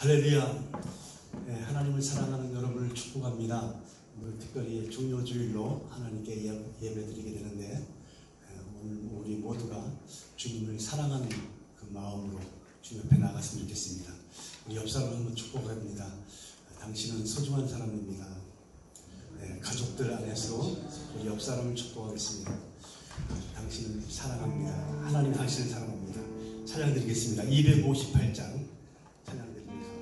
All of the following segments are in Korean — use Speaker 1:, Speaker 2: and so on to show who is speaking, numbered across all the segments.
Speaker 1: 할렐루야. 네, 하나님을 사랑하는 여러분을 축복합니다. 오늘 특별히 종료주일로 하나님께 예배드리게 되는데, 오늘 우리 모두가 주님을 사랑하는 그 마음으로 주님 옆에 나갔으면 좋겠습니다. 우리 옆 사람을 한번 축복합니다. 당신은 소중한 사람입니다. 네, 가족들 안에서 우리 옆 사람을 축복하겠습니다. 당신은 사랑합니다. 하나님 당신을 사랑합니다. 찬양 드리겠습니다. 258장 찬양 드리면서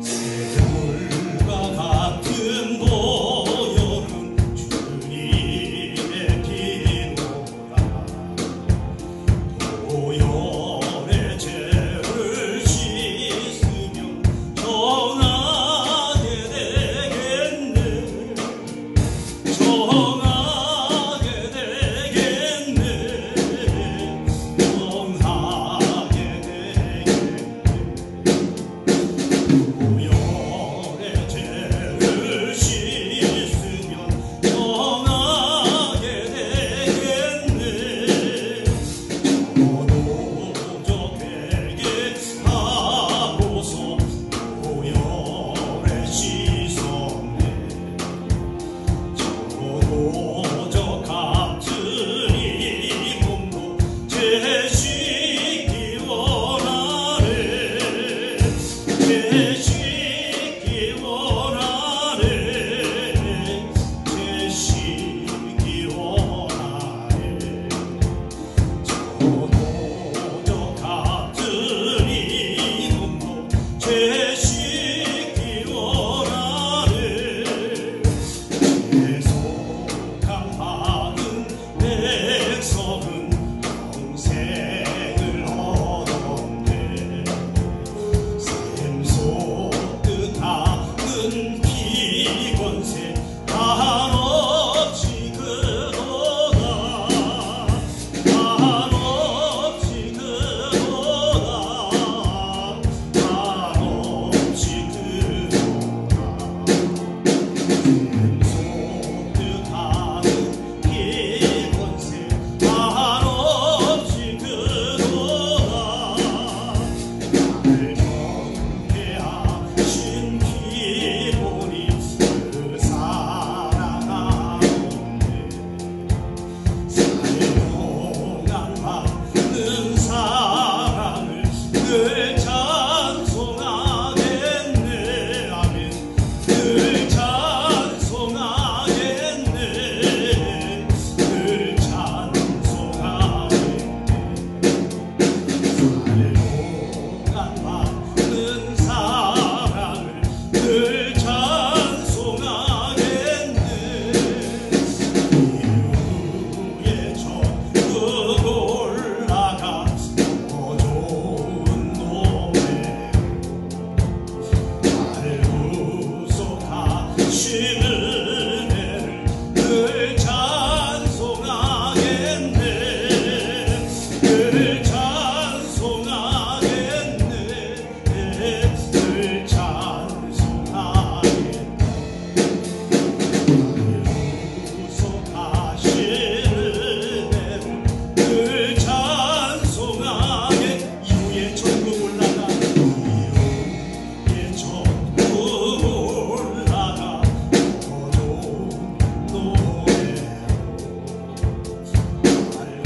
Speaker 1: 새들과 같은 보혈은 주님의 피로다. 보혈의 죄를 씻으면 정하게 되겠네. 정하게 되겠네. 정하게 되겠네. 보혈의 죄를 씻으면 정하게 되겠네. 저도 저에게 하고서 보혈에 씻었네. 저도 저 같은 이 몸도 제식기 원하네. 제식기 원하네. 제식기 원하네. 저도 저 같은 이 몸도 제식기 원하네. 계속한 받은 백성은 영생을 얻었네. 샘솟듯 하는 피권세 한없이 그도다. 한없이 그도다. 한없이 그도다. 샘솟듯 하는 피권세 한없이 그도다. 나를 경계하신 피보니 그 사랑하는데. 사용한 받는 사랑을 늘 찬송하겠네. 아멘. 늘 찬송하겠네. 늘 찬송하겠네. 사용한 받는 사랑을 늘 찬송하겠네. 이후에 전국 올라가 더 좋은 노래 날 구속하신 은혜를 늘 찬송하겠네. 늘 찬송하겠네. 늘 찬송하겠네. 구속하신 은혜를 늘 찬송하게. 이후에 전국 올라가. 이후에 전국 올라가 더 좋은 노래로 날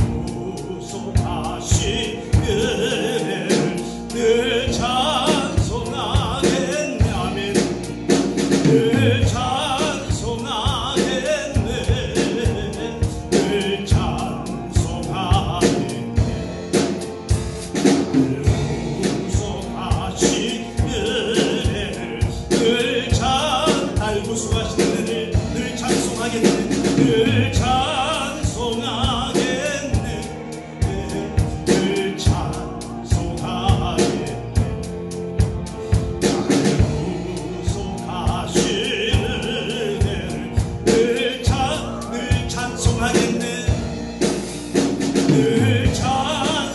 Speaker 1: 구속하신 은혜를 늘 찬송하겠네. 아멘. 늘 찬송하겠네. 늘 찬송하겠네. 늘 구속하신 은혜를 날 구속하신 은혜를 늘 찬송하겠네. 늘 찬송하겠네. 늘 찬송하겠네. 날 구속하신 은혜를 늘 찬송하겠네. 늘 찬송하겠네.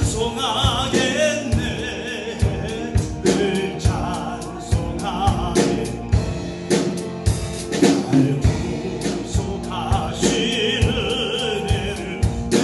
Speaker 1: 늘 찬송하겠네. 날 구속하신 은혜를 늘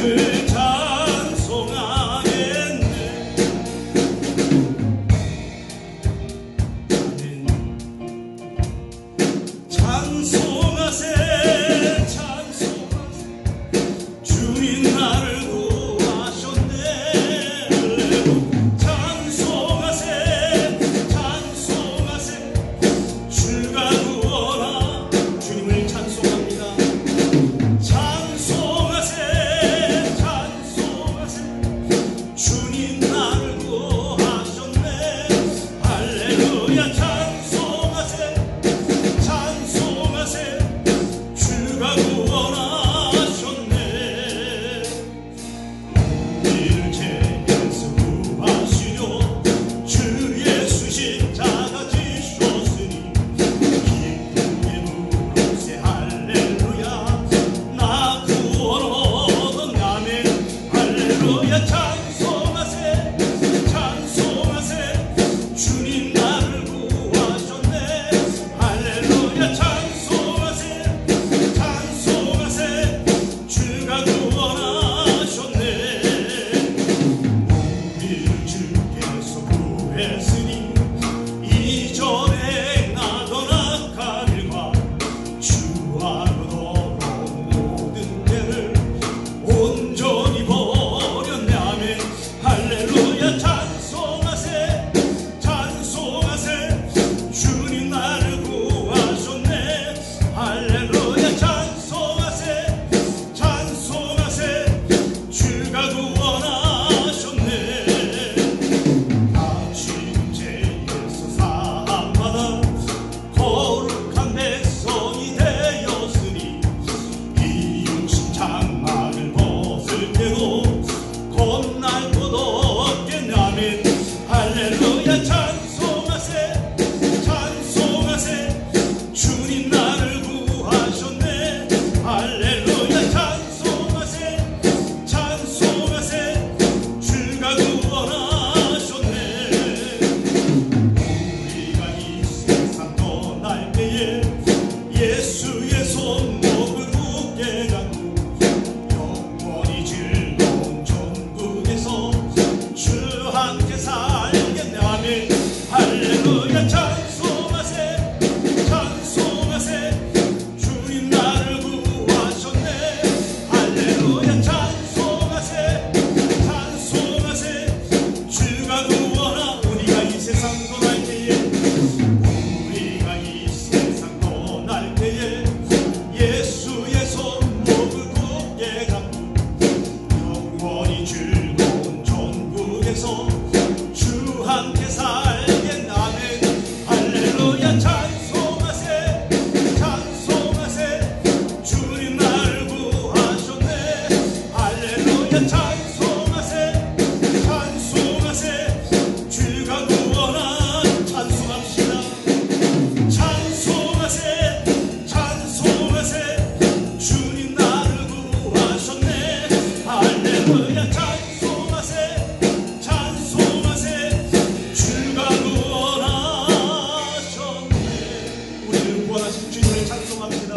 Speaker 1: 찬송합니다.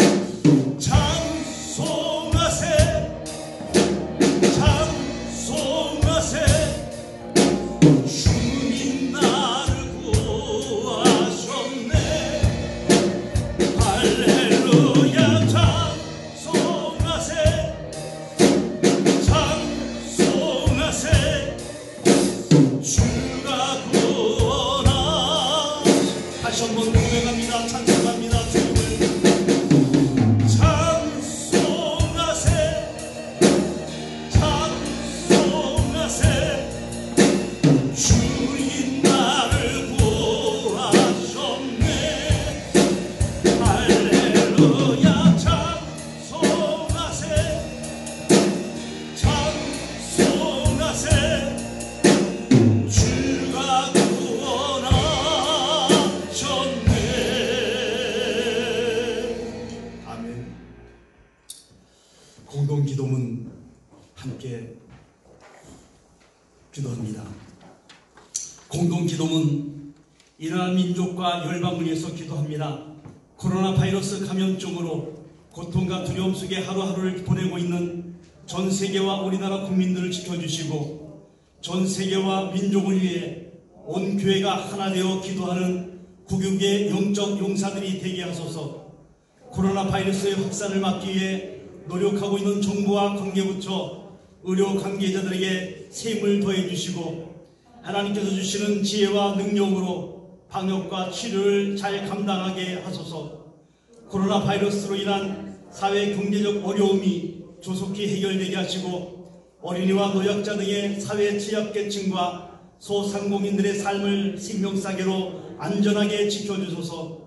Speaker 1: 찬송하세 찬송하세 주님 나를 구하셨네. 할렐루야 찬송하세 찬송하세 주가 구원하. 다시 한번 고백합니다. 찬송합니다. 주님을 찬송하세 찬송하세 주님 나를 구하셨네. 할렐루야 찬송하세 찬송하세 주가 구원하셨네. 아멘. 공동기도문 함께 기도합니다. 공동기도문 이 나라 민족과 열방을 위해서 기도합니다. 코로나 바이러스 감염증으로 고통과 두려움 속에 하루하루를 보내고 있는 전 세계와 우리나라 국민들을 지켜주시고 전 세계와 민족을 위해 온 교회가 하나 되어 기도하는 국유의 영적 용사들이 되게 하소서. 코로나 바이러스의 확산을 막기 위해 노력하고 있는 정부와 관계부처 의료 관계자들에게 새 힘을 더해 주시고 하나님께서 주시는 지혜와 능력으로 방역과 치료를 잘 감당하게 하소서. 코로나 바이러스로 인한 사회 경제적 어려움이 조속히 해결되게 하시고 어린이와 노약자 등의 사회 취약계층과 소상공인들의 삶을 생명사계로 안전하게 지켜주소서.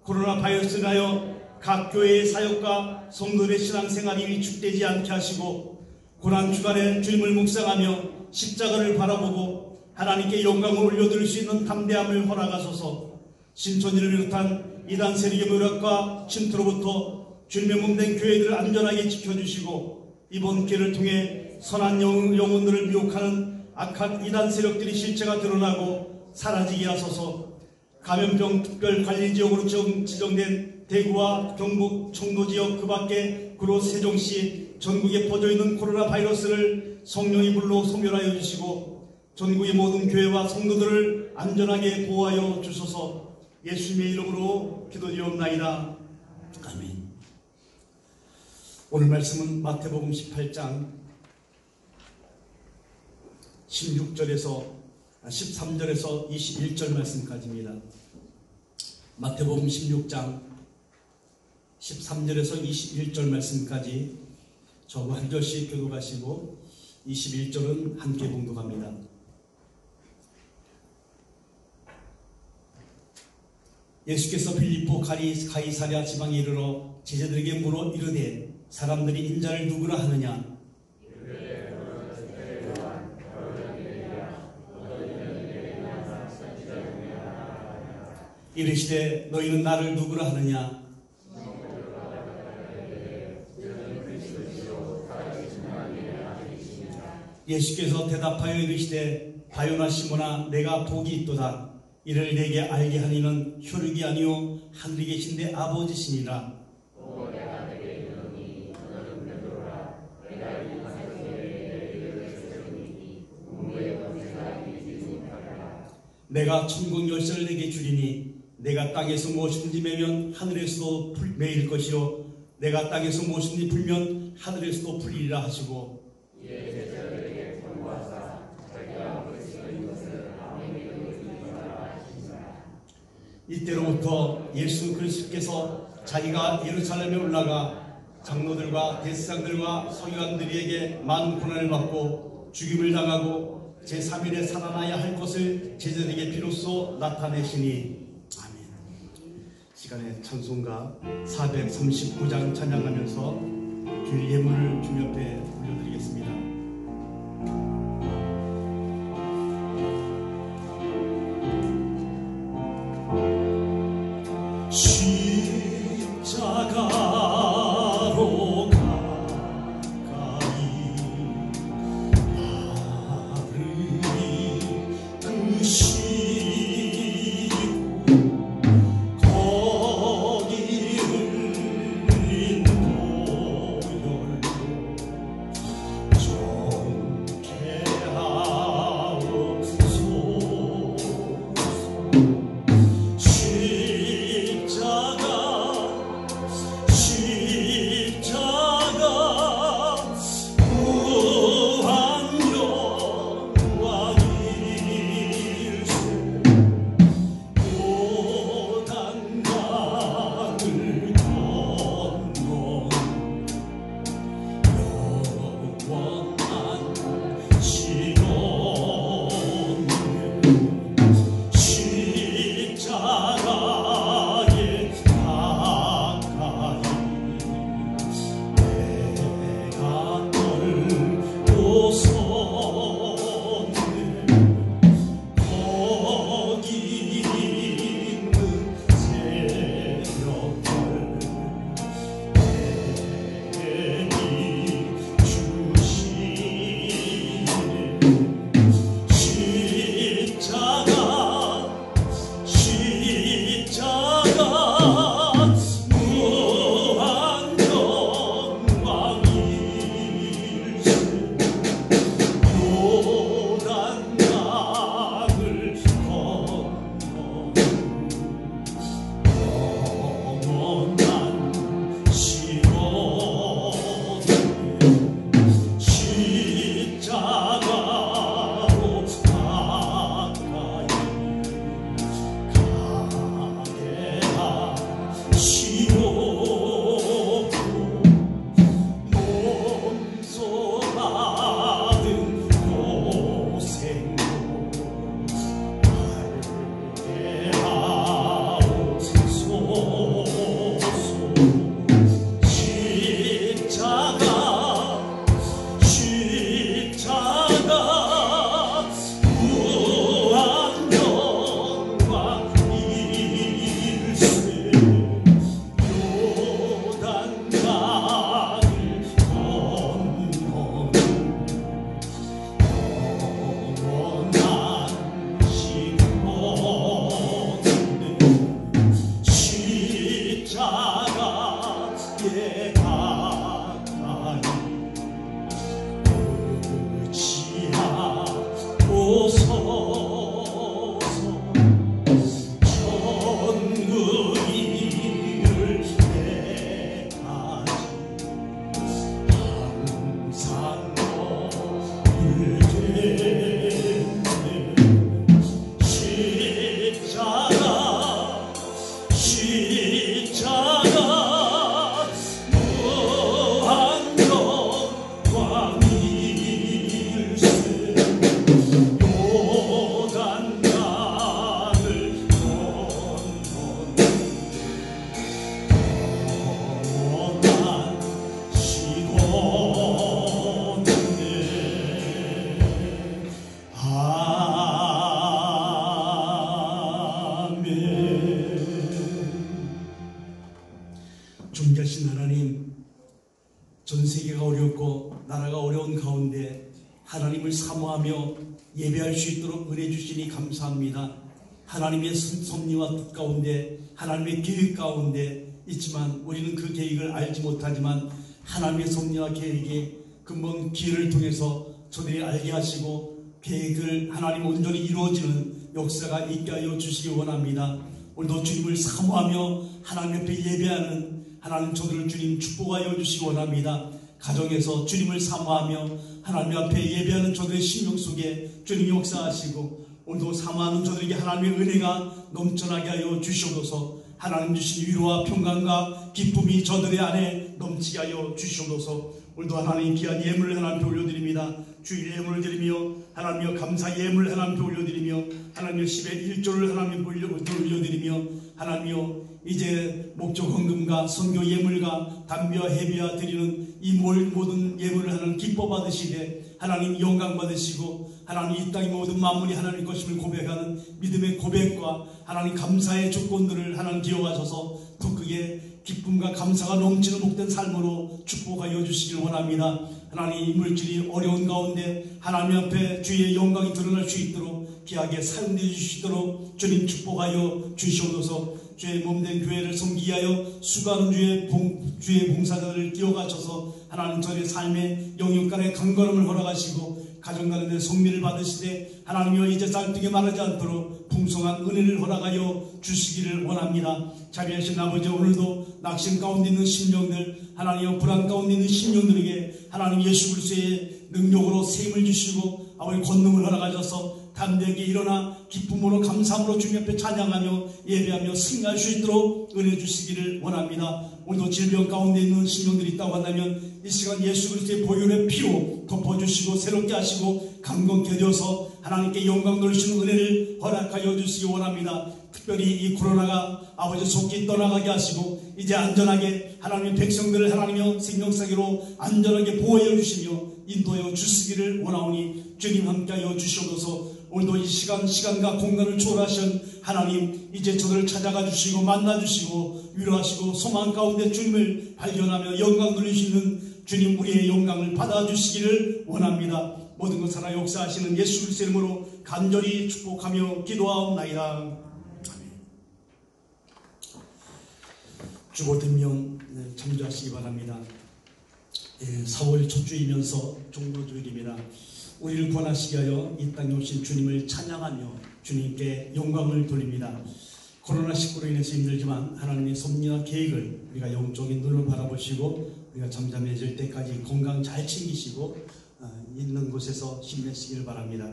Speaker 1: 코로나 바이러스로 인하여 각 교회의 사역과 성도들의 신앙생활이 위축되지 않게 하시고 고난주간에 주님을 묵상하며 십자가를 바라보고 하나님께 영광을 올려드릴 수 있는 담대함을 허락하소서. 신천지를 비롯한 이단 세력의 모략과 침투로부터 주님의 몸된 교회들을 안전하게 지켜주시고 이번 기회를 통해 선한 영혼들을 미혹하는 악한 이단 세력들이 실체가 드러나고 사라지게 하소서. 감염병 특별관리지역으로 지정된 대구와 경북 청도지역 그 밖에 구로 세종시 전국에 퍼져있는 코로나 바이러스를 성령의 불로 소멸하여 주시고 전국의 모든 교회와 성도들을 안전하게 보호하여 주소서. 예수님의 이름으로 기도드리옵나이다. 아멘. 오늘 말씀은 마태복음 18장 13절에서 21절 말씀까지입니다. 마태복음 16장 13절에서 21절 말씀까지 저와 한 절씩 교독하시고 21절은 함께 봉독합니다. 예수께서 빌립보 가이사랴 지방에 이르러 제자들에게 물어 이르되 사람들이 인자를 누구라 하느냐? 이르시되 너희는 나를 누구라 하느냐? 예수께서 대답하여 이르시되 바요나 시몬아 내가 복이 있도다. 이를 내게 알게 하니는 혈육이 아니요 하늘에 계신 내 아버지시니라. 내가 천국 열쇠를 내게 주리니 내가 땅에서 무엇이든지 매면 하늘에서도 매일 것이요 내가 땅에서 무엇이든지 풀면 하늘에서도 풀리리라 하시고 이때로부터 예수 그리스도께서 자기가 예루살렘에 올라가 장로들과 대제사장들과 서기관들에게 많은 고난을 받고 죽임을 당하고 제3일에 살아나야 할 것을 제자들에게 비로소 나타내시니. 아멘. 시간에 찬송가 439장 찬양하면서 주일 예물을 주님 옆에 올려드리겠습니다. 십자가로 가까이 나를 이끄시고 거기를 십자가 가까이 의지하옵소서. 천국 이룰 때까지 항상 너를 십자가 무한 영광일세. 요단강을 건너는 시온네. 존귀하신 하나님, 전 세계가 어렵고 나라가 어려운 가운데 하나님을 사모하며 예배할 수 있도록 은혜 주시니 감사합니다. 하나님의 섭리와 뜻 가운데, 하나님의 계획 가운데 있지만 우리는 그 계획을 알지 못하지만 하나님의 섭리와 계획에 그 먼 기회를 통해서 저들이 알게 하시고 계획을 하나님 온전히 이루어지는 역사가 있게 하여 주시기 원합니다. 오늘도 주님을 사모하며 하나님 옆에 예배하는 하나님 저들을 주님 축복하여 주시기 원합니다. 가정에서 주님을 사모하며 하나님 앞에 예배하는 저들의 심령 속에 주님이 역사하시고 오늘도 사모하는 저들에게 하나님의 은혜가 넘쳐나게 하여 주시옵소서. 하나님 주신 위로와 평강과 기쁨이 저들의 안에 넘치게 하여 주시옵소서. 오늘도 하나님 귀한 예물을 하나님께 올려드립니다. 주일 예물을 드리며 하나님여 감사 예물을 하나님께 올려드리며 하나님여 10의 1조를 하나님께 올려드리며 하나님여 이제 목적 헌금과 선교 예물과 담배와 해비와 드리는 이 모든 예물을 하나님 기뻐 받으시되 하나님 영광 받으시고 하나님 이 땅의 모든 만물이 하나님 것임을 고백하는 믿음의 고백과 하나님 감사의 조건들을 하나님 기억하셔서 더 크게 기쁨과 감사가 넘치는 복된 삶으로 축복하여 주시길 원합니다. 하나님 이 물질이 어려운 가운데 하나님 앞에 주의 영광이 드러날 수 있도록 귀하게 사용되어 주시도록 주님 축복하여 주시옵소서. 주의 몸된 교회를 섬기게 하여 수고하는 주의 봉사자들을 기억하셔서 하나님 저의 삶의 영육간의 강건함을 허락하시고 가정 가운데 성미를 받으시되 하나님이여 이제 쌀뜨게 마르지 않도록 풍성한 은혜를 허락하여 주시기를 원합니다. 자비하신 아버지, 오늘도 낙심 가운데 있는 심령들, 하나님이여 불안 가운데 있는 심령들에게 하나님 예수 그리스도의 능력으로 세임을 주시고 아버지 권능을 허락하셔서 담대하게 일어나 기쁨으로 감사함으로 주님 앞에 찬양하며 예배하며 승리할 수 있도록 은혜 주시기를 원합니다. 오늘도 질병 가운데 있는 심령들이 있다고 한다면 이 시간 예수 그리스도의 보혈의 피로 덮어주시고 새롭게 하시고 강건케 되어서 하나님께 영광 돌리시는 은혜를 허락하여 주시기 원합니다. 특별히 이 코로나가 아버지 속히 떠나가게 하시고 이제 안전하게 하나님의 백성들을 하나님의 생명사기로 안전하게 보호하여 주시며 인도하여 주시기를 원하오니 주님 함께하여 주시옵소서. 오늘도 이 시간과 공간을 초월하신 하나님, 이제 저들을 찾아가 주시고 만나 주시고 위로하시고 소망 가운데 주님을 발견하며 영광 돌리시는 주님, 우리의 영광을 받아주시기를 원합니다. 모든 것 살아 역사하시는 예수 그리스도의 이름으로 간절히 축복하며 기도하옵나이다. 주보됨령 참조하시기 바랍니다. 4월 첫 주이면서 종료주일입니다. 우리를 구원하시게 하여 이 땅에 오신 주님을 찬양하며 주님께 영광을 돌립니다. 코로나19로 인해서 힘들지만 하나님의 섭리와 계획을 우리가 영적인 눈으로 바라보시고 우리가 잠잠해질 때까지 건강 잘 챙기시고 있는 곳에서 힘내시기를 바랍니다.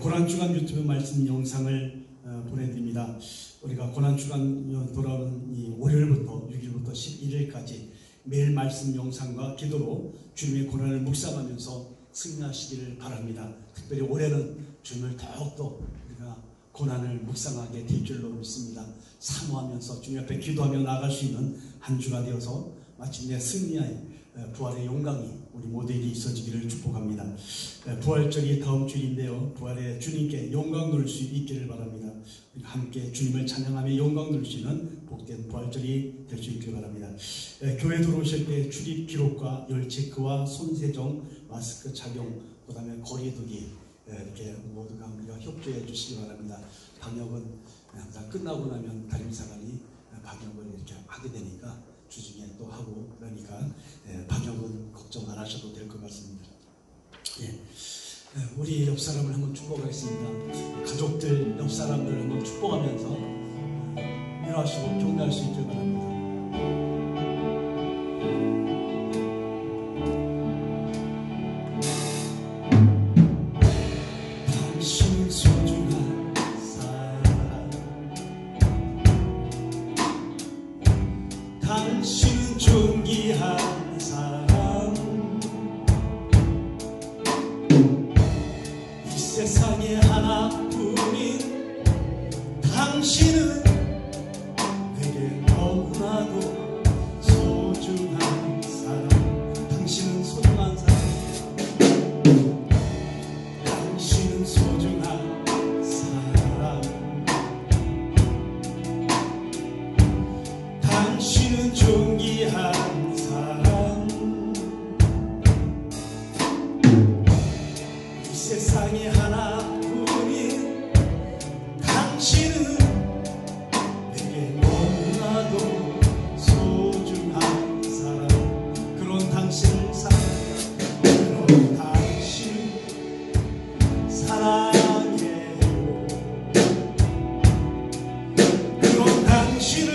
Speaker 1: 고난주간 유튜브 말씀 영상을 보내드립니다. 우리가 고난주간 돌아오는 이 월요일부터 6일부터 11일까지 매일 말씀 영상과 기도로 주님의 고난을 묵상하면서 승리하시기를 바랍니다. 특별히 올해는 주님을 더욱더 우리가 고난을 묵상하게 될 줄로 믿습니다. 사모하면서 주님 앞에 기도하며 나아갈 수 있는 한 주가 되어서 마침내 승리의 부활의 영광이 우리 모두에게 있어지기를 축복합니다. 부활절이 다음 주일인데요. 부활의 주님께 영광 돌릴 수 있기를 바랍니다. 함께 주님을 찬양하며 영광 돌릴 수 있는 복된 부활절이 될 수 있기를 바랍니다. 교회 들어오실 때 출입 기록과 열 체크와 손 세정, 마스크 착용, 그 다음에 거리두기 이렇게 모두가 우리가 협조해 주시기 바랍니다. 방역은 항상 끝나고 나면 담임사관이 방역을 이렇게 하게 됩니다. 있으니까 주중에 또 하고 그러니까 방역은 걱정 안 하셔도 될 것 같습니다. 우리 옆 사람을 한번 축복하겠습니다. 가족들, 옆 사람들 한번 축복하면서 위로하시고 격려할 수 있길 바랍니다. 당신 소중한 사람, 당신 존귀한 사람, 이 세상에 하나뿐인 당신은 내게 너무나도 소중한 사람. 당신은 소중한 사람, 당신은 소중한 사람, 당신은 존귀한 사람, 이 세상에 하나뿐인 당신은 내게 너무나도 소중한 사람. 그런 당신을 사랑합니다. 그런 당신을 사랑해요. 그런 당신을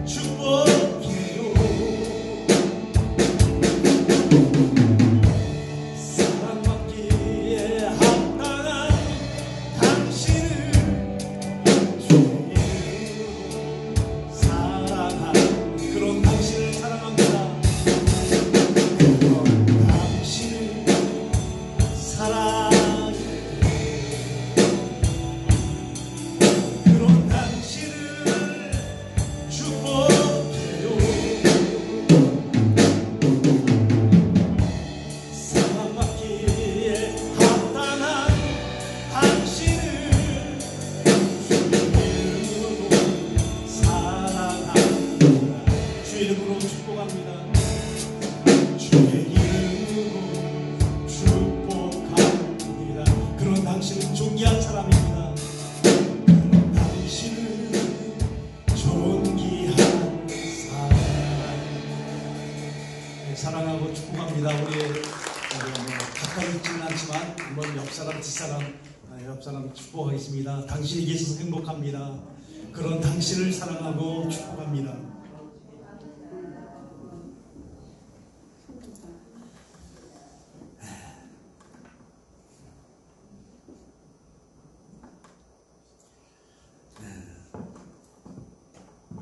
Speaker 1: 축복해요. 사랑받기에 합당한 당신을 주의 이름으로 사랑하는 그런 당신을 사랑합니다. 그런 당신을 사랑해요. 그런 당신을 축복해요. 사랑받기에 합당한 당신을 주의 이름으로 축복합니다. 주의 이름으로 축복합니다. 그런 당신은 존귀한 사람입니다. 그런 당신은 존귀한 사람. 사랑하고 축복합니다. 우리 가까이 있지는 않지만 한번 옆 사람, 옆 사람 축복하겠습니다. 당신이 계셔서 행복합니다. 그런 당신을 사랑하고 축복합니다.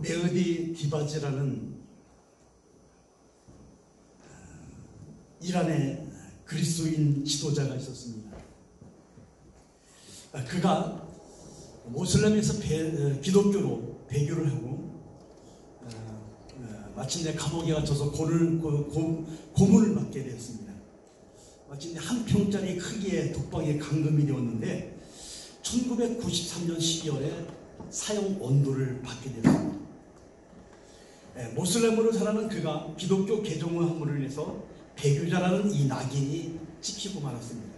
Speaker 1: 메어디 디바제라는 이란의 그리스도인 지도자가 있었습니다. 그가 모슬렘에서 기독교로 배교를 하고 마침내 감옥에 갇혀서 고문을 받게 되었습니다. 마침내 한 평짜리 크기의 독방에 감금이 되었는데 1993년 12월에 사형 원도를 받게 되었습니다. 모슬렘으로 살아는 그가 기독교 개종함으로 인해서 배교자라는 이 낙인이 찍히고 말았습니다.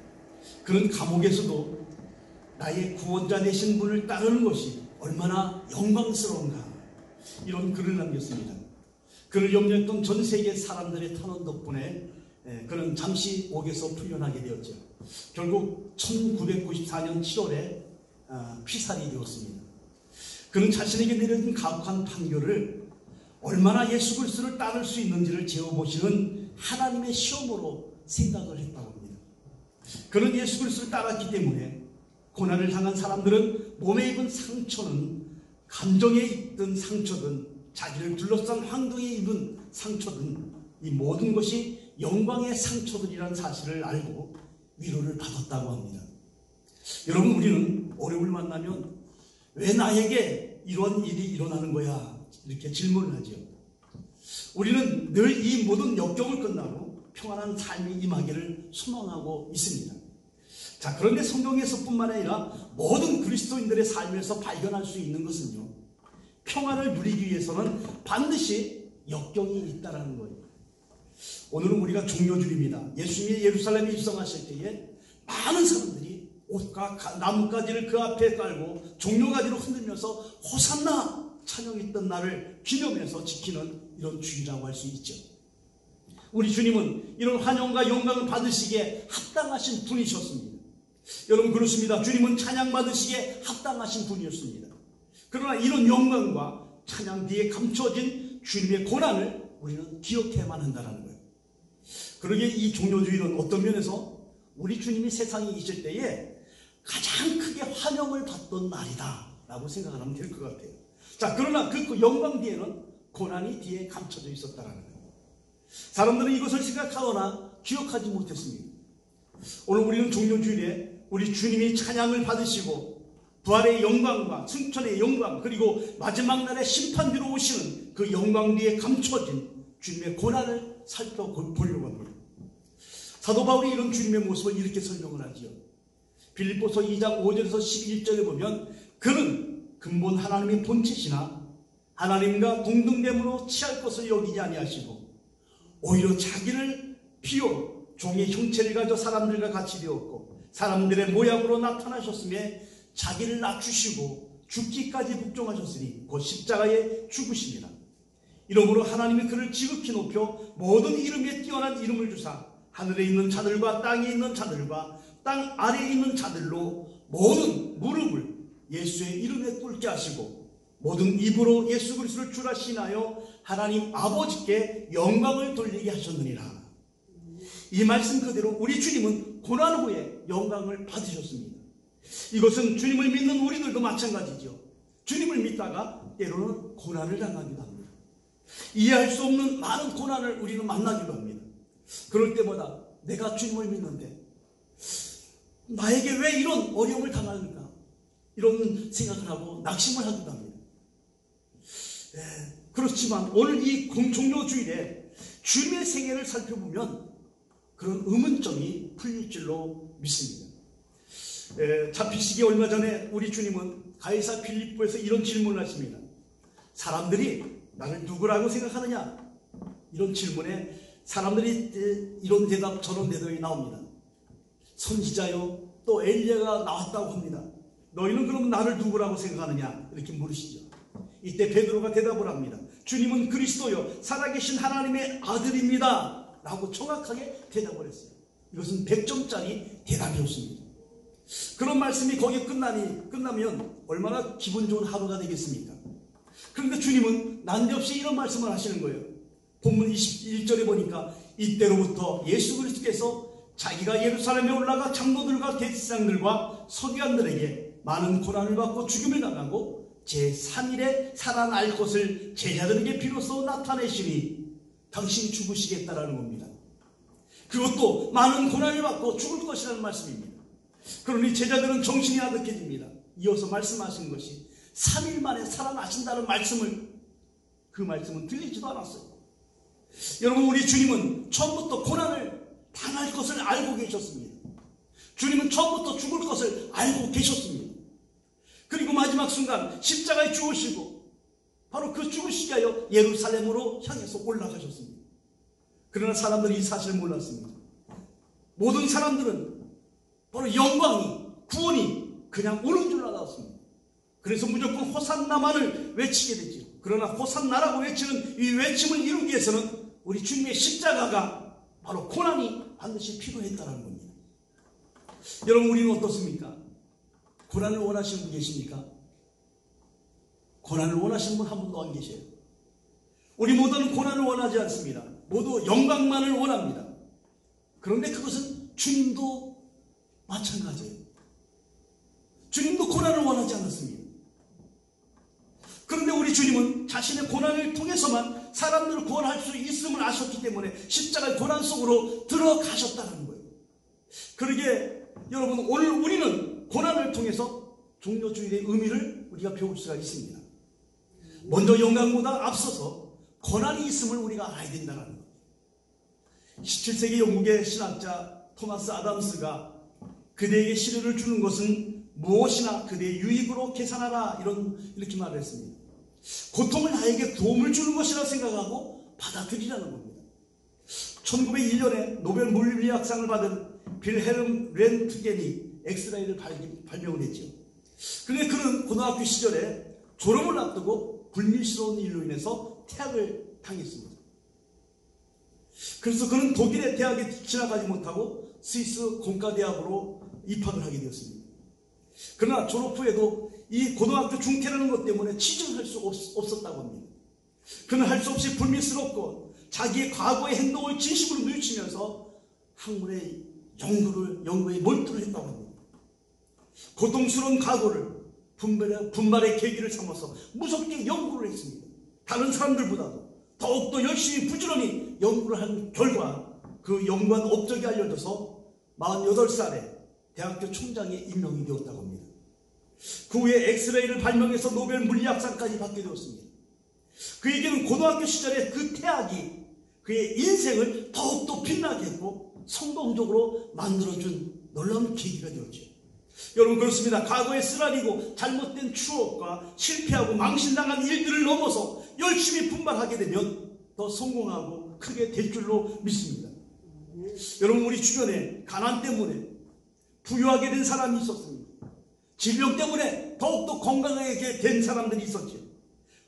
Speaker 1: 그런 감옥에서도 나의 구원자 되신 분을 따르는 것이 얼마나 영광스러운가, 이런 글을 남겼습니다. 그를 염려했던 전 세계 사람들의 탄원 덕분에 그는 잠시 옥에서 풀려나게 되었죠. 결국 1994년 7월에 피살이 되었습니다. 그는 자신에게 내려진 가혹한 판결을 얼마나 예수 그리스도를 따를 수 있는지를 재어보시는 하나님의 시험으로 생각을 했다고 합니다. 그는 예수 그리스도를 따랐기 때문에 고난을 당한 사람들은 몸에 입은 상처는, 감정에 입은 상처든, 자기를 둘러싼 환경에 입은 상처든, 이 모든 것이 영광의 상처들이라는 사실을 알고 위로를 받았다고 합니다. 여러분, 우리는 어려움을 만나면 왜 나에게 이런 일이 일어나는 거야? 이렇게 질문을 하죠. 우리는 늘 이 모든 역경을 끝나고 평안한 삶이 임하기를 소망하고 있습니다. 자, 그런데 성경에서뿐만 아니라 모든 그리스도인들의 삶에서 발견할 수 있는 것은요, 평안을 누리기 위해서는 반드시 역경이 있다라는 거예요. 오늘은 우리가 종료주일입니다. 예수님이 예루살렘에 입성하실 때에 많은 사람들이 옷과 나뭇가지를 그 앞에 깔고 종려가지로 흔들면서 호산나, 찬양했던 날을 기념해서 지키는 이런 주일이라고 할 수 있죠. 우리 주님은 이런 환영과 영광을 받으시기에 합당하신 분이셨습니다. 여러분, 그렇습니다. 주님은 찬양 받으시기에 합당하신 분이었습니다. 그러나 이런 영광과 찬양 뒤에 감춰진 주님의 고난을 우리는 기억해야만 한다는 거예요. 그러기에 이 종료주일은 어떤 면에서 우리 주님이 세상에 계실 때에 가장 크게 환영을 받던 날이다 라고 생각을 하면 될 것 같아요. 자, 그러나 그 영광 뒤에는 고난이 뒤에 감춰져 있었다는 거예요. 사람들은 이것을 생각하거나 기억하지 못했습니다. 오늘 우리는 종료주일에 우리 주님이 찬양을 받으시고 부활의 영광과 승천의 영광, 그리고 마지막 날에 심판뒤로 오시는 그 영광 뒤에 감춰진 주님의 고난을 살펴보려고 합니다. 사도 바울이 이런 주님의 모습을 이렇게 설명을 하지요. 빌립보서 2장 5절에서 11절에 보면 그는 근본 하나님의 본체시나 하나님과 동등됨으로 취할 것을 여기지 아니하시고 오히려 자기를 비워 종의 형체를 가져 사람들과 같이 되었고 사람들의 모양으로 나타나셨으며 자기를 낮추시고 죽기까지 복종하셨으니 곧 십자가에 죽으십니다. 이러므로 하나님이 그를 지극히 높여 모든 이름에 뛰어난 이름을 주사 하늘에 있는 자들과 땅에 있는 자들과 땅 아래에 있는 자들로 모든 무릎을 예수의 이름에 꿇게 하시고 모든 입으로 예수 그리스도를 주라 시인하여 하나님 아버지께 영광을 돌리게 하셨느니라. 이 말씀 그대로 우리 주님은 고난 후에 영광을 받으셨습니다. 이것은 주님을 믿는 우리들도 마찬가지죠. 주님을 믿다가 때로는 고난을 당하기도 합니다. 이해할 수 없는 많은 고난을 우리는 만나기도 합니다. 그럴 때마다 내가 주님을 믿는데 나에게 왜 이런 어려움을 당하는가, 이런 생각을 하고 낙심을 하기도 합니다. 그렇지만 오늘 이 종료주일에 주님의 생애를 살펴보면 그런 의문점이 풀릴 줄로 믿습니다. 잡히시기 얼마 전에 우리 주님은 가이사 빌립보에서 이런 질문을 하십니다. 사람들이 나를 누구라고 생각하느냐? 이런 질문에 사람들이 이런 대답 저런 대답이 나옵니다. 선지자요, 또 엘리야가 나왔다고 합니다. 너희는 그럼 나를 누구라고 생각하느냐? 이렇게 물으시죠. 이때 베드로가 대답을 합니다. 주님은 그리스도요 살아계신 하나님의 아들입니다 라고 정확하게 대답을 했어요. 이것은 100점짜리 대답이었습니다. 그런 말씀이 거기에 끝나면 얼마나 기분 좋은 하루가 되겠습니까? 그런데 주님은 난데없이 이런 말씀을 하시는 거예요. 본문 21절에 보니까 이때로부터 예수 그리스도께서 자기가 예루살렘에 올라가 장로들과 대제사장들과 서기관들에게 많은 고난을 받고 죽임을 당하고 제3일에 살아날 것을 제자들에게 비로소 나타내시니 당신이 죽으시겠다라는 겁니다. 그것도 많은 고난을 받고 죽을 것이라는 말씀입니다. 그러니 제자들은 정신이 아득해집니다. 이어서 말씀하시는 것이 3일 만에 살아나신다는 그 말씀은 들리지도 않았어요. 여러분, 우리 주님은 처음부터 고난을 당할 것을 알고 계셨습니다. 주님은 처음부터 죽을 것을 알고 계셨습니다. 그리고 마지막 순간 십자가에 죽으시고 바로 그 죽으시기 위하여 예루살렘으로 향해서 올라가셨습니다. 그러나 사람들이 이 사실을 몰랐습니다. 모든 사람들은 바로 영광이, 구원이 그냥 오는 줄 알았습니다. 그래서 무조건 호산나만을 외치게 되죠. 그러나 호산나라고 외치는 이 외침을 이루기 위해서는 우리 주님의 십자가가 바로 고난이 반드시 필요했다는 겁니다. 여러분, 우리는 어떻습니까? 고난을 원하시는 분 계십니까? 고난을 원하시는 분 한 분도 안 계세요. 우리 모두는 고난을 원하지 않습니다. 모두 영광만을 원합니다. 그런데 그것은 주님도 마찬가지예요. 주님도 고난을 원하지 않았습니다. 그런데 우리 주님은 자신의 고난을 통해서만 사람들을 구원할 수 있음을 아셨기 때문에 십자가의 고난 속으로 들어가셨다는 거예요. 그러기에 여러분, 오늘 우리는 고난을 통해서 종료주일의 의미를 우리가 배울 수가 있습니다. 먼저 영광보다 앞서서 고난이 있음을 우리가 알아야 된다는 거예요. 17세기 영국의 신학자 토마스 아담스가 그대에게 시련을 주는 것은 무엇이나 그대의 유익으로 계산하라, 이렇게 말을 했습니다. 고통을 나에게 도움을 주는 것이라 생각하고 받아들이라는 겁니다. 1901년에 노벨 물리학상을 받은 빌헬름 렌트겐이 엑스레이를 발명을 했죠. 그런데 그는 고등학교 시절에 졸업을 앞두고 불미스러운 일로 인해서 퇴학을 당했습니다. 그래서 그는 독일의 대학에 진학하지 못하고 스위스 공과대학으로 입학을 하게 되었습니다. 그러나 졸업 후에도 이 고등학교 중퇴라는 것 때문에 취직을 할 수 없었다고 합니다. 그는 할 수 없이 불미스럽고 자기의 과거의 행동을 진심으로 뉘우치면서 학문의 연구에 몰두를 했다고 합니다. 고통스러운 과거를 분발의 계기를 삼아서 무섭게 연구를 했습니다. 다른 사람들보다도 더욱더 열심히 부지런히 연구를 한 결과 그 연구한 업적이 알려져서 48살에 대학교 총장에 임명이 되었다고 합니다. 그 후에 엑스레이를 발명해서 노벨 물리학상까지 받게 되었습니다. 그에게는 고등학교 시절의 그 퇴학이 그의 인생을 더욱더 빛나게 했고 성공적으로 만들어준 놀라운 계기가 되었죠. 여러분, 그렇습니다. 과거에 쓰라리고 잘못된 추억과 실패하고 망신당한 일들을 넘어서 열심히 분발하게 되면 더 성공하고 크게 될 줄로 믿습니다. 여러분, 우리 주변에 가난 때문에 부유하게 된 사람이 있었습니다. 질병 때문에 더욱더 건강하게 된 사람들이 있었죠.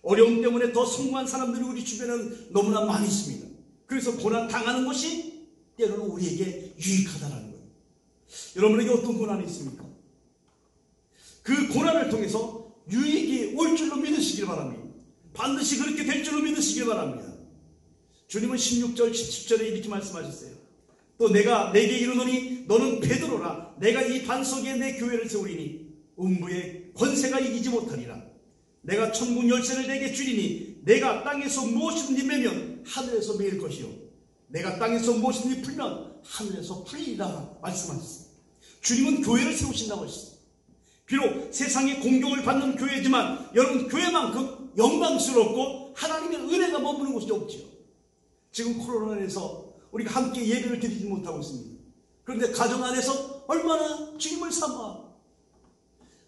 Speaker 1: 어려움 때문에 더 성공한 사람들이 우리 주변에는 너무나 많이 있습니다. 그래서 고난 당하는 것이 때로는 우리에게 유익하다는 거예요. 여러분에게 어떤 고난이 있습니까? 그 고난을 통해서 유익이 올 줄로 믿으시길 바랍니다. 반드시 그렇게 될 줄로 믿으시길 바랍니다. 주님은 16절 17절에 이렇게 말씀하셨어요. 또 내가 내게 이르노니 너는 베드로라. 내가 이 반석에 내 교회를 세우리니 음부의 권세가 이기지 못하리라. 내가 천국 열쇠를 내게 주리니 내가 땅에서 무엇이든지 매면 하늘에서 매일 것이요 내가 땅에서 무엇이든지 풀면 하늘에서 풀리리라 말씀하셨어요. 주님은 교회를 세우신다고 하셨어요. 비록 세상의 공격을 받는 교회지만 여러분, 교회만큼 영광스럽고 하나님의 은혜가 머무는 곳이 없지요. 지금 코로나에서 우리가 함께 예배를 드리지 못하고 있습니다. 그런데 가정 안에서 얼마나 주님을 사모하고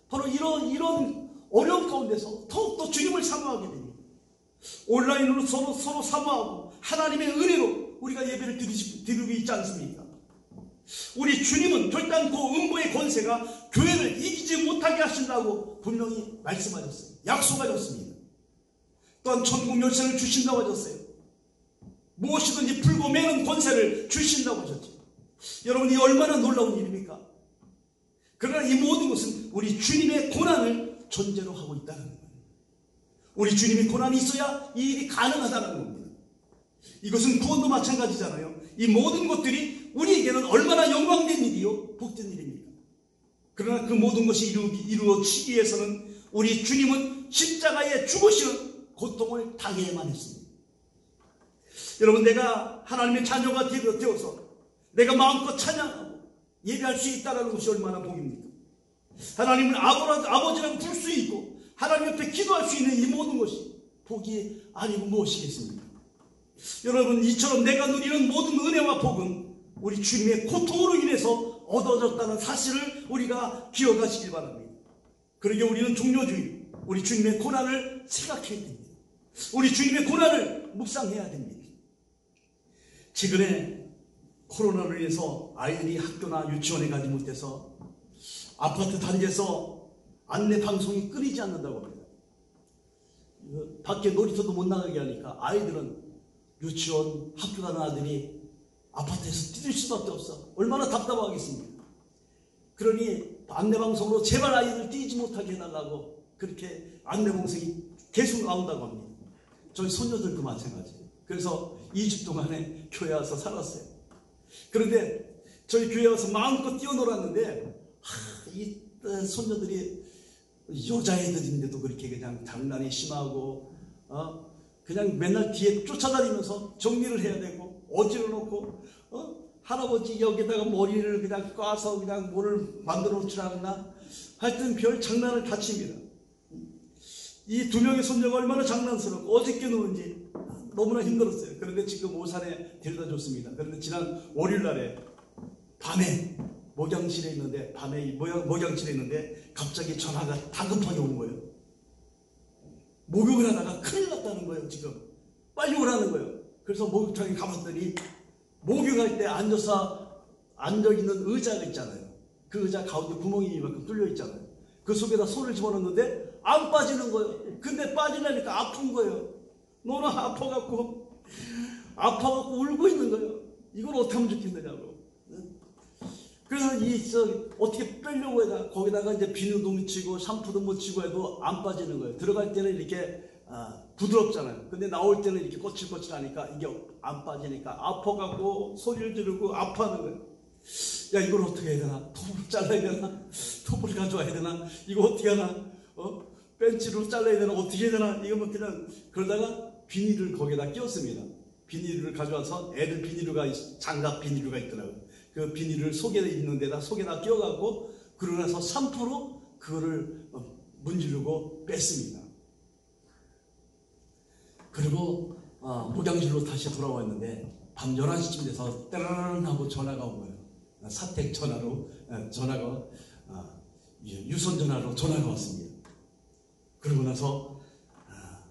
Speaker 1: 바로 이런 어려운 가운데서 더욱더 주님을 사모하게 됩니다. 온라인으로 서로 사모하고 하나님의 은혜로 우리가 예배를 드리고 있지 않습니까? 우리 주님은 결단코 음부의 권세가 교회를 이기지 못하게 하신다고 분명히 말씀하셨어요. 약속하셨습니다. 또한 천국 열쇠를 주신다고 하셨어요. 무엇이든지 풀고 매는 권세를 주신다고 하셨죠. 여러분, 이 얼마나 놀라운 일입니까? 그러나 이 모든 것은 우리 주님의 고난을 전제로 하고 있다는 거예요. 우리 주님이 고난이 있어야 이 일이 가능하다는 겁니다. 이것은 구원도 마찬가지잖아요. 이 모든 것들이 우리에게는 얼마나 영광된 일이요 복된 일입니까? 그러나 그 모든 것이 이루어지기 위해서는 우리 주님은 십자가에 죽으시는 고통을 당해야만 했습니다. 여러분, 내가 하나님의 자녀가 되어서 내가 마음껏 찬양하고 예배할 수 있다는 것이 얼마나 복입니까? 하나님을 아버지라고 부를 수 있고 하나님 옆에 기도할 수 있는 이 모든 것이 복이 아니고 무엇이겠습니까? 여러분, 이처럼 내가 누리는 모든 은혜와 복은 우리 주님의 고통으로 인해서 얻어졌다는 사실을 우리가 기억하시길 바랍니다. 그러기에 우리는 종료주의, 우리 주님의 고난을 생각해야 됩니다. 우리 주님의 고난을 묵상해야 됩니다. 최근에 코로나로 인해서 아이들이 학교나 유치원에 가지 못해서 아파트 단지에서 안내 방송이 끊이지 않는다고 합니다. 밖에 놀이터도 못 나가게 하니까 아이들은 유치원, 학교 가는 아들이 아파트에서 뛰을 수밖에 없어. 얼마나 답답하겠습니까? 그러니 안내방송으로 제발 아이들 뛰지 못하게 해달라고 그렇게 안내방송이 계속 나온다고 합니다. 저희 손녀들도 마찬가지예요. 그래서 2주 동안에 교회 와서 살았어요. 그런데 저희 교회 와서 마음껏 뛰어놀았는데 이 손녀들이 여자애들인데도 그렇게 그냥 장난이 심하고 그냥 맨날 뒤에 쫓아다니면서 정리를 해야 되고 어지러 놓고 할아버지 여기다가 머리를 그냥 꽈서 그냥 뭐를 만들어 놓지 않나, 하여튼 별 장난을 다 칩니다. 이 두 명의 손녀가 얼마나 장난스럽고 어저께 노는지 너무나 힘들었어요. 그런데 지금 오산에 데려다 줬습니다. 그런데 지난 월요일 날에 밤에 목양실에 있는데 갑자기 전화가 다급하게 온 거예요. 목욕을 하다가 큰일 났다는 거예요. 지금 빨리 오라는 거예요. 그래서 목욕탕에 가봤더니 목욕할 때 앉아있는 의자가 있잖아요. 그 의자 가운데 구멍이 이만큼 뚫려 있잖아요. 그 속에다 손을 집어넣는데 안 빠지는 거예요. 근데 빠지려니까 아픈 거예요. 너는 아파갖고 울고 있는 거예요. 이걸 어떻게 하면 좋겠느냐고. 그래서 어떻게 빼려고 해다 거기다가 이제 비누도 묻히고 샴푸도 묻히고 해도 안 빠지는 거예요. 들어갈 때는 이렇게 부드럽잖아요. 근데 나올 때는 이렇게 거칠거칠하니까 이게 안 빠지니까 아파갖고 소리를 지르고 아파하는 거예요. 야, 이걸 어떻게 해야 되나? 톱을 잘라야 되나? 톱을 가져와야 되나? 이거 어떻게 하나? 벤치로 잘라야 되나? 어떻게 해야 되나? 이거 뭐 그냥 그러다가 비닐을 거기다 끼웠습니다. 비닐을 가져와서 애들 비닐루가 장갑 비닐루가 있더라고요. 그 비닐을 속에다 끼워갖고 그러고 나서 샴푸로 그거를 문지르고 뺐습니다. 그리고 목양실로 다시 돌아왔는데 밤 11시쯤 돼서 따라란 하고 전화가 온 거예요. 사택 전화로 전화가 유선 전화로 전화가 왔습니다. 그러고 나서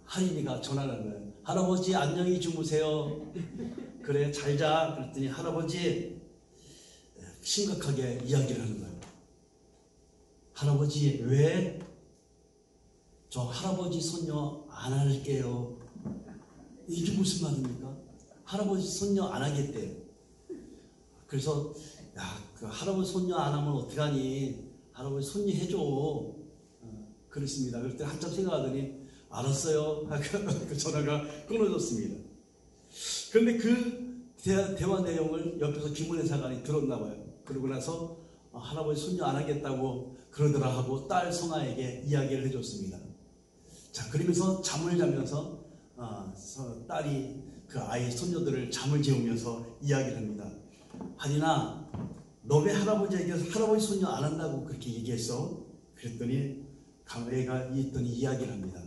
Speaker 1: 할인이가 전화를 한 거예요. 할아버지 안녕히 주무세요. 그래 잘 자. 그랬더니 할아버지 심각하게 이야기를 하는 거예요. 할아버지 왜? 저 할아버지 손녀 안 할게요. 이게 무슨 말입니까? 할아버지 손녀 안 하겠대요. 그래서 야, 그 할아버지 손녀 안 하면 어떡하니? 할아버지 손녀 해줘. 그랬습니다. 그럴 때 한참 생각하더니 알았어요. 그 전화가 끊어졌습니다. 그런데 그 대화 내용을 옆에서 김은혜 사관이 들었나 봐요. 그러고 나서 할아버지 손녀 안 하겠다고 그러더라 하고 딸 성아에게 이야기를 해줬습니다. 자, 그러면서 잠을 자면서 딸이 그 아이 손녀들을 잠을 재우면서 이야기를 합니다. 할인아, 너 왜 할아버지에게 할아버지 손녀 안 한다고 그렇게 얘기했어? 그랬더니 애가 있더니 이야기를 합니다.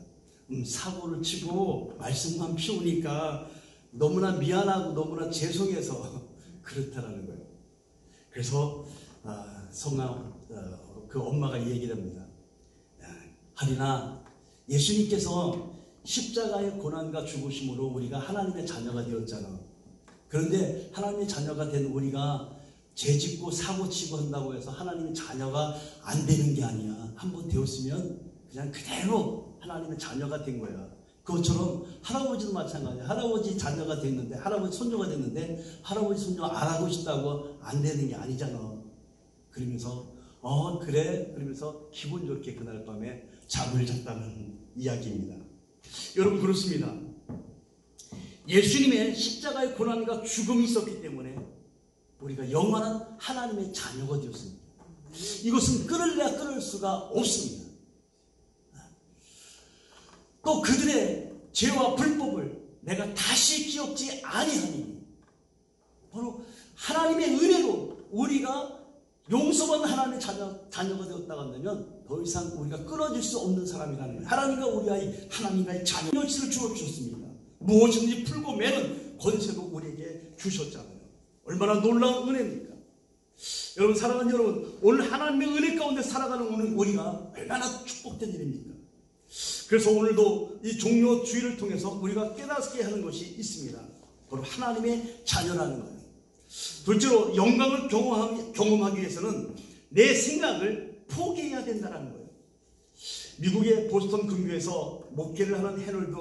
Speaker 1: 사고를 치고 말씀만 피우니까 너무나 미안하고 너무나 죄송해서 그렇다라는 거예요. 그래서 그 엄마가 얘기를 합니다. 할인아, 예수님께서 십자가의 고난과 죽으심으로 우리가 하나님의 자녀가 되었잖아. 그런데 하나님의 자녀가 된 우리가 죄짓고 사고치고 한다고 해서 하나님의 자녀가 안 되는 게 아니야. 한번 되었으면 그냥 그대로 하나님의 자녀가 된 거야. 그것처럼 할아버지도 마찬가지야. 할아버지 자녀가 됐는데, 할아버지 손녀가 됐는데 할아버지 손녀 안 하고 싶다고 안 되는 게 아니잖아. 그러면서 그래? 그러면서 기분 좋게 그날 밤에 잠을 잤다는 이야기입니다. 여러분, 그렇습니다. 예수님의 십자가의 고난과 죽음이 있었기 때문에 우리가 영원한 하나님의 자녀가 되었습니다. 이것은 끊을래야 끊을 수가 없습니다. 또 그들의 죄와 불법을 내가 다시 기억지 아니하니, 바로 하나님의 은혜로 우리가 용서받은 하나님의 자녀가 되었다고 한다면 더 이상 우리가 끊어질 수 없는 사람이라는 거예요. 하나님과 우리의 하나님과의 자녀 여치를 주어주셨습니다. 무엇이든지 풀고 매는 권세도 우리에게 주셨잖아요. 얼마나 놀라운 은혜입니까? 여러분, 사랑하는 여러분, 오늘 하나님의 은혜 가운데 살아가는 오늘 우리가 얼마나 축복된 일입니까? 그래서 오늘도 이 종료 주일을 통해서 우리가 깨닫게 하는 것이 있습니다. 바로 하나님의 자녀라는 거예요. 둘째로, 영광을 경험하기 위해서는 내 생각을 포기해야 된다는 거예요. 미국의 보스턴 근교에서 목회를 하는 해널드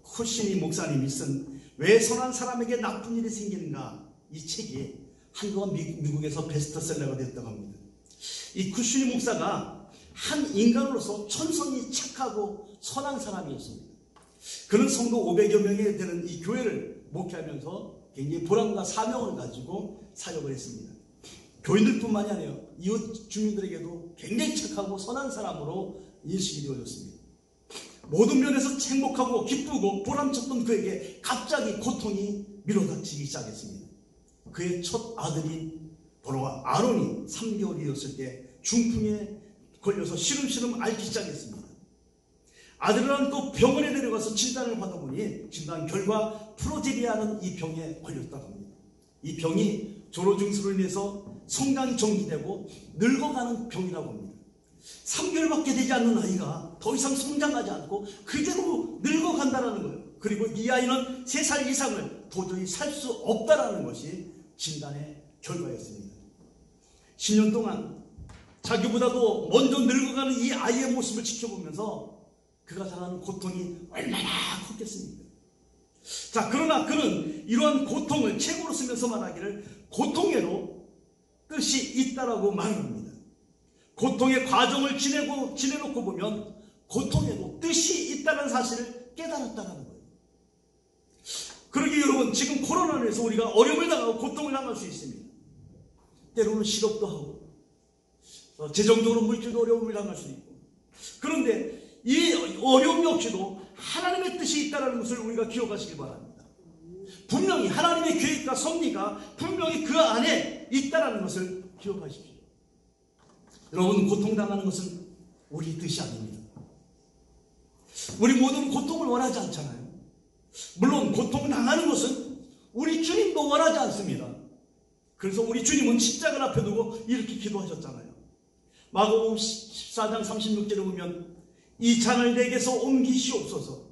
Speaker 1: 쿠시니 목사님이 쓴 왜 선한 사람에게 나쁜 일이 생기는가, 이 책이 한동안 미국에서 베스트셀러가 됐다고 합니다. 이 쿠시니 목사가 한 인간으로서 천성이 착하고 선한 사람이었습니다. 그는 성도 500여 명이 되는 이 교회를 목회하면서 굉장히 보람과 사명을 가지고 사역을 했습니다. 교인들뿐만이 아니라 이웃 주민들에게도 굉장히 착하고 선한 사람으로 인식이 되어졌습니다. 모든 면에서 행복하고 기쁘고 보람찼던 그에게 갑자기 고통이 밀어닥치기 시작했습니다. 그의 첫 아들이 바로 아론이 3개월이었을 때 중풍에 걸려서 시름시름 앓기 시작했습니다. 아들을 안고 병원에 데려가서 진단을 받아보니 진단 결과 프로제리아는 이 병에 걸렸다고 합니다. 이 병이 조로증수로 인해서 성장이 정지되고 늙어가는 병이라고 합니다. 3개월밖에 되지 않는 아이가 더 이상 성장하지 않고 그대로 늙어간다는 거예요. 그리고 이 아이는 3살 이상을 도저히 살 수 없다는 것이 진단의 결과였습니다. 10년 동안 자기보다도 먼저 늙어가는 이 아이의 모습을 지켜보면서
Speaker 2: 그가 당하는 고통이 얼마나 컸겠습니까? 자, 그러나 그는 이러한 고통을 책으로 쓰면서 말하기를 고통에도 뜻이 있다라고 말합니다. 고통의 과정을 지내놓고 보면 고통에도 뜻이 있다는 사실을 깨달았다는 거예요. 그러기에 여러분, 지금 코로나로 해서 우리가 어려움을 당하고 고통을 당할 수 있습니다. 때로는 실업도 하고 재정적으로 물질도 어려움을 당할 수 있고, 그런데 이 어려움 역시도 하나님의 뜻이 있다는 것을 우리가 기억하시길 바랍니다. 분명히 하나님의 계획과 섭리가 분명히 그 안에 있다는 것을 기억하십시오. 여러분, 고통당하는 것은 우리 뜻이 아닙니다. 우리 모두는 고통을 원하지 않잖아요. 물론 고통당하는 것은 우리 주님도 원하지 않습니다. 그래서 우리 주님은 십자가를 앞에 두고 이렇게 기도하셨잖아요. 마가복음 14장 36절에 보면 이 잔을 내게서 옮기시옵소서.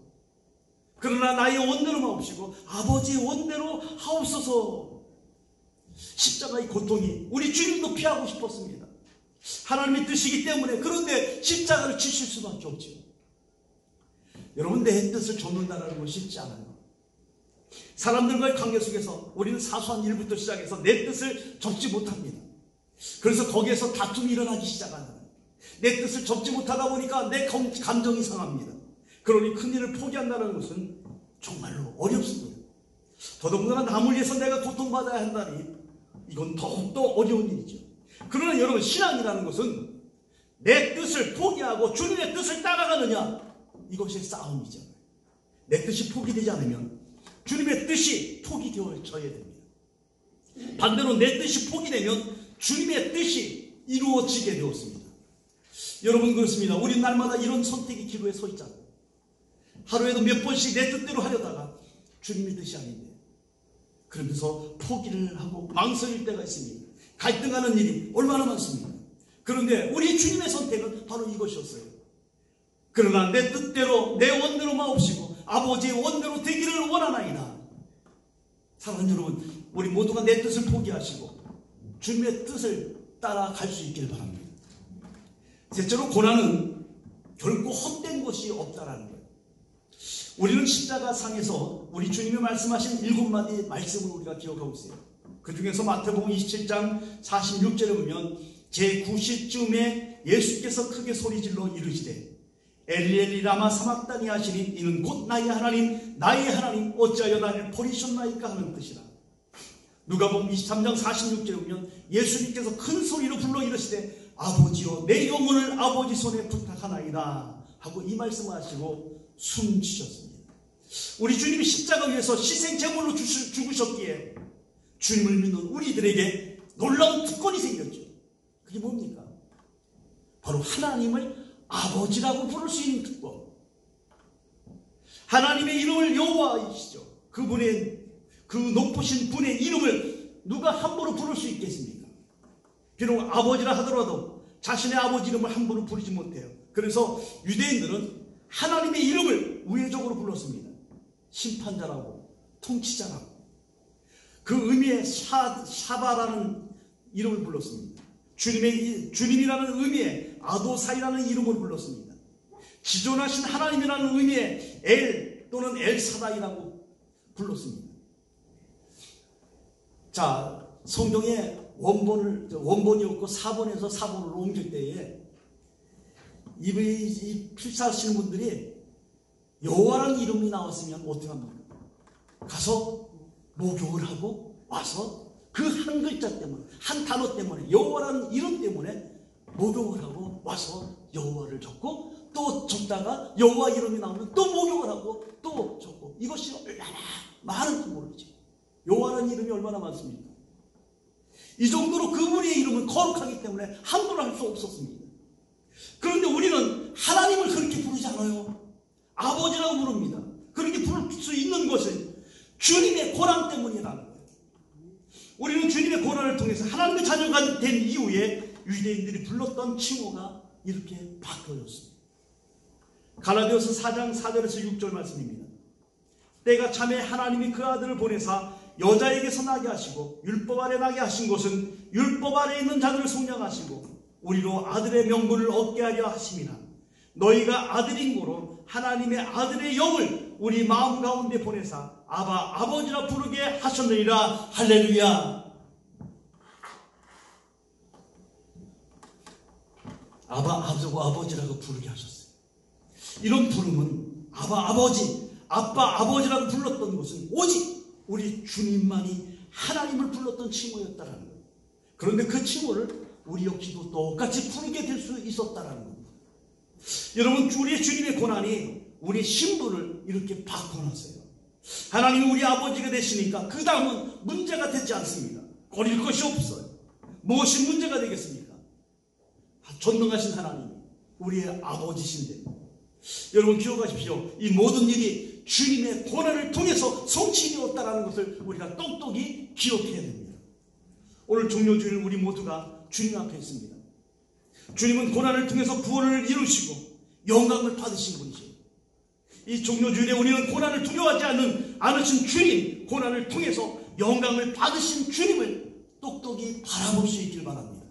Speaker 2: 그러나 나의 원대로 마옵시고 아버지의 원대로 하옵소서. 십자가의 고통이 우리 주님도 피하고 싶었습니다. 하나님의 뜻이기 때문에. 그런데 십자가를 지실 수밖에 없죠. 여러분, 내 뜻을 접는다는 건 쉽지 않아요. 사람들과의 관계 속에서 우리는 사소한 일부터 시작해서 내 뜻을 접지 못합니다. 그래서 거기에서 다툼이 일어나기 시작하는, 내 뜻을 접지 못하다 보니까 내 감정이 상합니다. 그러니 큰 일을 포기한다는 것은 정말로 어렵습니다. 더더군다나 남을 위해서 내가 고통받아야 한다니 이건 더욱더 어려운 일이죠. 그러나 여러분, 신앙이라는 것은 내 뜻을 포기하고 주님의 뜻을 따라가느냐, 이것이 싸움이죠. 내 뜻이 포기되지 않으면 주님의 뜻이 포기되어져야 됩니다. 반대로 내 뜻이 포기되면 주님의 뜻이 이루어지게 되었습니다. 여러분, 그렇습니다. 우리 날마다 이런 선택의 기로에 서 있잖아요. 하루에도 몇 번씩 내 뜻대로 하려다가 주님의 뜻이 아닌데 그러면서 포기를 하고 망설일 때가 있습니다. 갈등하는 일이 얼마나 많습니까? 그런데 우리 주님의 선택은 바로 이것이었어요. 그러나 내 뜻대로 내 원대로 마옵시고 아버지의 원대로 되기를 원하나이다. 사랑하는 여러분, 우리 모두가 내 뜻을 포기하시고 주님의 뜻을 따라갈 수 있기를 바랍니다. 셋째로, 고난은 결코 헛된 것이 없다라는 거예요. 우리는 십자가상에서 우리 주님이 말씀하신 7마디 말씀을 우리가 기억하고 있어요. 그 중에서 마태복음 27장 46절에 보면 제9시쯤에 예수께서 크게 소리질러 이르시되 엘리 엘리 라마 사막다니 하시니 이는 곧 나의 하나님 어찌하여 나를 버리셨나이까 하는 뜻이라. 누가복음 23장 46절에 보면 예수님께서 큰 소리로 불러 이르시되 아버지여 내 영혼을 아버지 손에 부탁하나이다 하고 이 말씀을 하시고 숨지셨습니다. 우리 주님이 십자가 위에서 희생제물로 죽으셨기에 주님을 믿는 우리들에게 놀라운 특권이 생겼죠. 그게 뭡니까? 바로 하나님을 아버지라고 부를 수 있는 특권. 하나님의 이름을 여호와이시죠. 그분의 그 높으신 분의 이름을 누가 함부로 부를 수 있겠습니까? 비록 아버지라 하더라도 자신의 아버지 이름을 함부로 부르지 못해요. 그래서 유대인들은 하나님의 이름을 우회적으로 불렀습니다. 심판자라고, 통치자라고. 그 의미의 샤바라는 이름을 불렀습니다. 주님이라는 의미의 아도사이라는 이름을 불렀습니다. 지존하신 하나님이라는 의미의 엘 또는 엘사다이라고 불렀습니다. 자, 성경에 원본이 없고 사본에서 사본으로 옮길 때에 이 필사하시는 분들이 여호와라는 이름이 나왔으면 어떻게 합니까? 가서 목욕을 하고 와서 그 한 글자 때문에, 한 단어 때문에, 여호와라는 이름 때문에 목욕을 하고 와서 여호와를 적고 또 적다가 여호와 이름이 나오면 또 목욕을 하고 또 적고, 이것이 얼마나 많은지 모르죠. 여호와라는 이름이 얼마나 많습니까? 이 정도로 그분의 이름은 거룩하기 때문에 함부로 할 수 없었습니다. 그런데 우리는 하나님을 그렇게 부르지 않아요. 아버지라고 부릅니다. 그렇게 부를 수 있는 것은 주님의 고난 때문이라는 거예요. 우리는 주님의 고난을 통해서 하나님의 자녀가 된 이후에 유대인들이 불렀던 칭호가 이렇게 바뀌어졌습니다. 갈라디아서 4장 4절에서 6절 말씀입니다. 때가 참에 하나님이 그 아들을 보내사 여자에게서 나게 하시고 율법 아래 나게 하신 것은 율법 아래 있는 자들을 속량하시고 우리로 아들의 명분을 얻게 하려 하심이라. 너희가 아들인 고로 하나님의 아들의 영을 우리 마음 가운데 보내사 아바 아버지라 부르게 하셨느니라. 할렐루야. 아바 아버지라고 부르게 하셨어요. 이런 부름은 아바 아버지, 아빠 아버지라고 불렀던 것은 오직 우리 주님만이 하나님을 불렀던 칭호였다라는 거예요. 그런데 그 칭호를 우리 역시도 똑같이 부르게 될 수 있었다라는 겁니다. 여러분, 우리 주님의 고난이 우리 신분을 이렇게 바꿔놨어요. 하나님이 우리 아버지가 되시니까 그 다음은 문제가 되지 않습니다. 거릴 것이 없어요. 무엇이 문제가 되겠습니까? 전능하신 하나님, 우리의 아버지신데, 여러분 기억하십시오. 이 모든 일이 주님의 고난을 통해서 성취되었다는 것을 우리가 똑똑히 기억해야 됩니다. 오늘 종료주일 우리 모두가 주님 앞에 있습니다. 주님은 고난을 통해서 구원을 이루시고 영광을 받으신 분이죠. 이 종료주일에 우리는 고난을 두려워하지 않으신 주님, 고난을 통해서 영광을 받으신 주님을 똑똑히 바라볼 수 있길 바랍니다.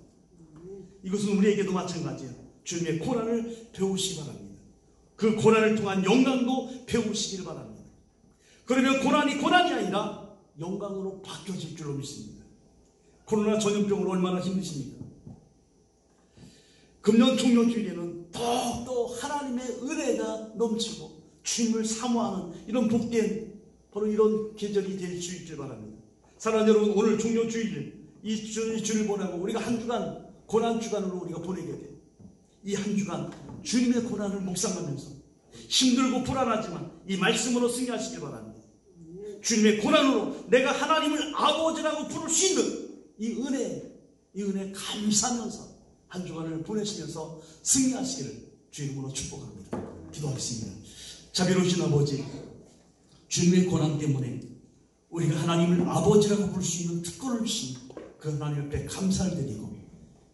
Speaker 2: 이것은 우리에게도 마찬가지예요. 주님의 고난을 배우시기 바랍니다. 그 고난을 통한 영광도 배우시기를 바랍니다. 그러면 고난이 아니라 영광으로 바뀌어질 줄로 믿습니다. 코로나 전염병으로 얼마나 힘드십니까? 금년 종료주일에는 더욱더 하나님의 은혜가 넘치고 주님을 사모하는 이런 복된 바로 이런 계절이 될 수 있길 바랍니다. 사랑하는 여러분, 오늘 종료주일 이 주를 보내고 우리가 한 주간 고난주간으로 우리가 보내게 돼요. 이 한 주간 주님의 고난을 묵상하면서 힘들고 불안하지만 이 말씀으로 승리하시길 바랍니다. 주님의 고난으로 내가 하나님을 아버지라고 부를 수 있는 이 은혜 감사하면서 한 주간을 보내시면서 승리하시기를 주 이름으로 축복합니다. 기도하겠습니다. 자비로우신 아버지, 주님의 고난 때문에 우리가 하나님을 아버지라고 부를 수 있는 특권을 주신 그 하나님 앞에 감사를 드리고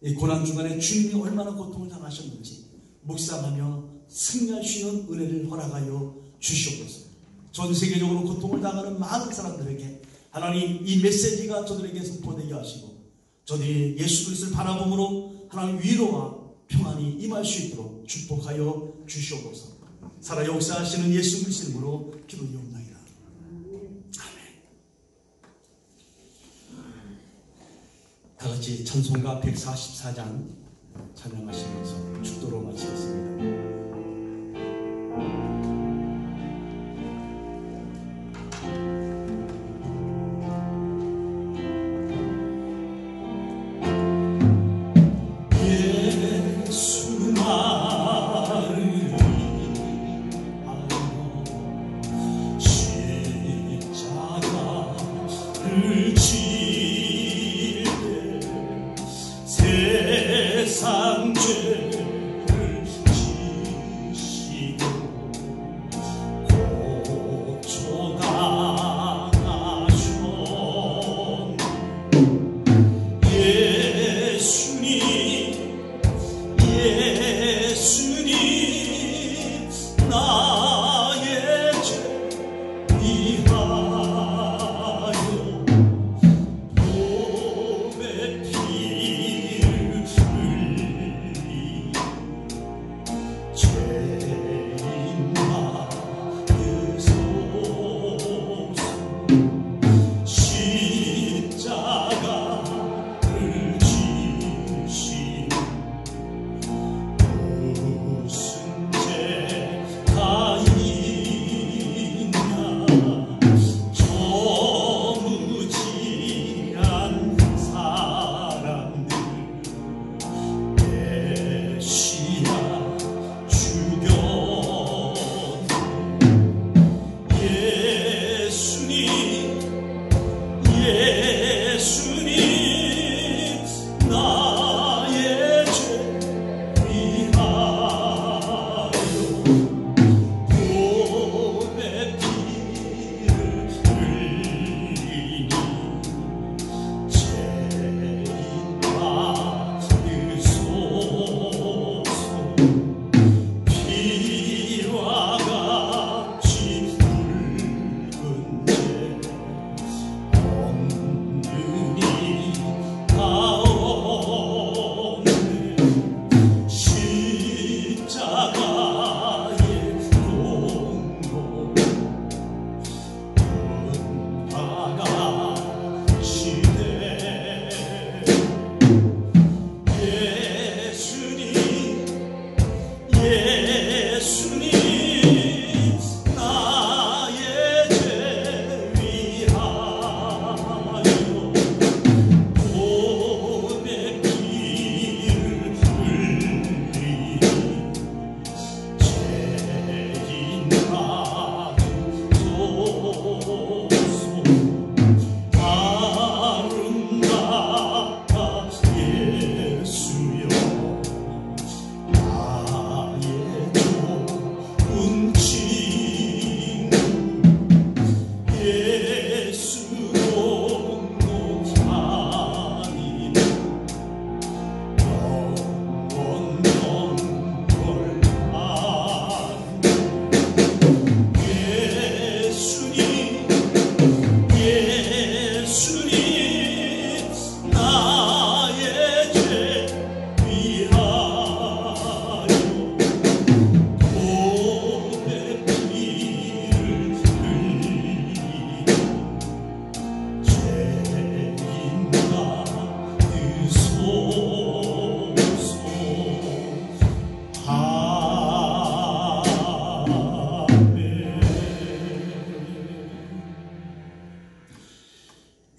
Speaker 2: 이 고난 중간에 주님이 얼마나 고통을 당하셨는지 묵상하며 승리할 수 있는 은혜를 허락하여 주시옵소서. 전 세계적으로 고통을 당하는 많은 사람들에게 하나님 이 메시지가 저들에게 선포되게 하시고 저들이 예수 그리스도를 바라봄으로 하나님 위로와 평안이 임할 수 있도록 축복하여 주시옵소서. 살아 역사하시는 예수 그리스도 이름으로 기도하옵나이다. 아멘. 다같이 찬송가 144장 찬양하시면서 축도로 마치겠습니다.
Speaker 3: 세상 죄를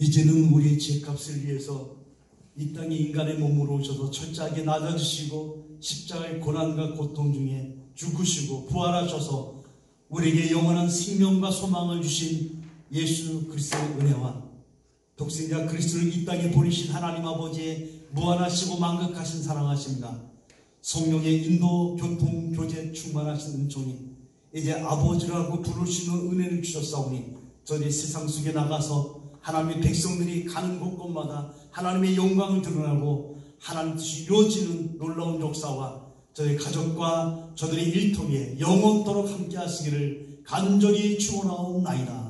Speaker 2: 이제는 우리의 죄값을 위해서 이 땅에 인간의 몸으로 오셔서 철저하게 낮아지시고 십자가의 고난과 고통 중에 죽으시고 부활하셔서 우리에게 영원한 생명과 소망을 주신 예수 그리스도의 은혜와 독생자 그리스도를 이 땅에 보내신 하나님 아버지의 무한하시고 만극하신 사랑하심과 성령의 인도, 교통, 교제 충만하신 은총이 이제 아버지라고 부르시는 은혜를 주셨사오니 저희 세상 속에 나가서 하나님의 백성들이 가는 곳곳마다 하나님의 영광을 드러나고 하나님 뜻이 이루어지는 놀라운 역사와 저희 가족과 저들의 일터에 영원토록 함께 하시기를 간절히 축원하옵나이다.